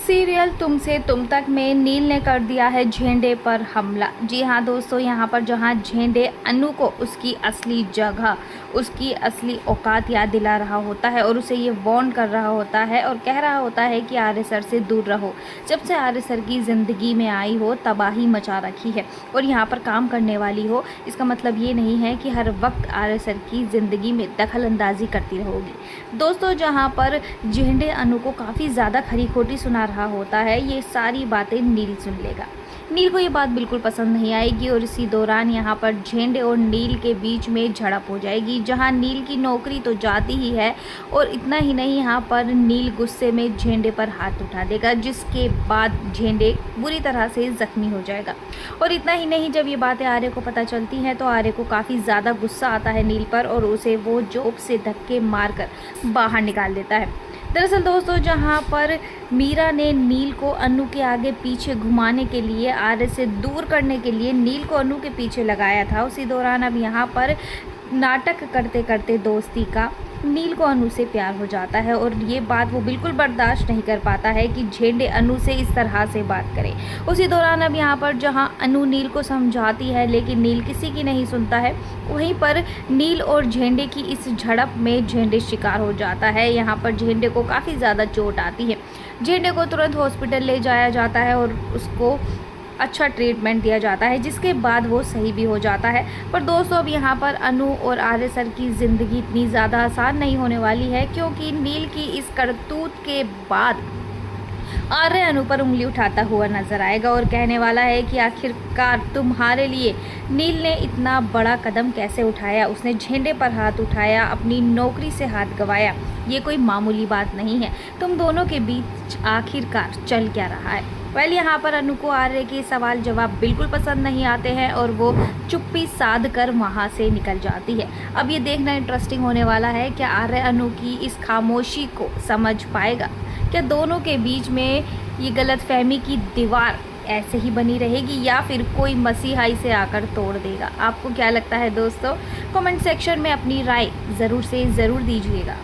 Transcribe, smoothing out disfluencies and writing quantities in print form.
Serial तुमसे तुम तक में नील ने कर दिया है झेंडे पर हमला। जी हाँ दोस्तों, यहाँ पर जहाँ झेंडे अनु को उसकी असली जगह, उसकी असली औकात याद दिला रहा होता है और उसे ये वार्न कर रहा होता है और कह रहा होता है कि आर्य सर से दूर रहो। जब से आर्य सर की ज़िंदगी में आई हो तबाही मचा रखी है और यहाँ पर काम करने वाली हो, इसका मतलब ये नहीं है कि हर वक्त आर्य सर की ज़िंदगी में दखल अंदाजी करती रहोगी। दोस्तों, जहाँ पर झेंडे अनु को काफ़ी ज़्यादा खरी खोटी सुना रहा होता है, ये सारी बातें नील सुन लेगा। नील को ये बात बिल्कुल पसंद नहीं आएगी और इसी दौरान यहाँ पर झेंडे और नील के बीच में झड़प हो जाएगी, जहाँ नील की नौकरी तो जाती ही है और इतना ही नहीं, यहाँ पर नील गुस्से में झेंडे पर हाथ उठा देगा, जिसके बाद झेंडे बुरी तरह से जख्मी हो जाएगा। और इतना ही नहीं, जब ये बातें आर्य को पता चलती हैं तो आर्य को काफ़ी ज़्यादा गुस्सा आता है नील पर और उसे वो जॉब से धक्के मारकर बाहर निकाल देता है। दरअसल दोस्तों, जहां पर मीरा ने नील को अनु के आगे पीछे घुमाने के लिए, आर्य से दूर करने के लिए नील को अनु के पीछे लगाया था, उसी दौरान अब यहां पर नाटक करते करते दोस्ती का नील को अनु से प्यार हो जाता है और ये बात वो बिल्कुल बर्दाश्त नहीं कर पाता है कि झेंडे अनु से इस तरह से बात करे। उसी दौरान अब यहाँ पर जहाँ अनु नील को समझाती है लेकिन नील किसी की नहीं सुनता है, वहीं पर नील और झेंडे की इस झड़प में झेंडे शिकार हो जाता है। यहाँ पर झेंडे को काफ़ी ज़्यादा चोट आती है। झेंडे को तुरंत हॉस्पिटल ले जाया जाता है और उसको अच्छा ट्रीटमेंट दिया जाता है, जिसके बाद वो सही भी हो जाता है। पर दोस्तों, अब यहाँ पर अनु और आर्य सर की ज़िंदगी इतनी ज़्यादा आसान नहीं होने वाली है, क्योंकि नील की इस करतूत के बाद आर्य अनु पर उंगली उठाता हुआ नजर आएगा और कहने वाला है कि आखिरकार तुम्हारे लिए नील ने इतना बड़ा कदम कैसे उठाया, उसने झेंडे पर हाथ उठाया, अपनी नौकरी से हाथ गंवाया, ये कोई मामूली बात नहीं है। तुम दोनों के बीच आखिरकार चल क्या रहा है। पहले यहाँ पर अनु को आर्य के सवाल जवाब बिल्कुल पसंद नहीं आते हैं और वो चुप्पी साध कर वहाँ से निकल जाती है। अब ये देखना इंटरेस्टिंग होने वाला है कि आर्य अनु की इस खामोशी को समझ पाएगा। क्या दोनों के बीच में ये गलतफहमी की दीवार ऐसे ही बनी रहेगी या फिर कोई मसीहाई से आकर तोड़ देगा। आपको क्या लगता है दोस्तों? कमेंट सेक्शन में अपनी राय ज़रूर से ज़रूर दीजिएगा।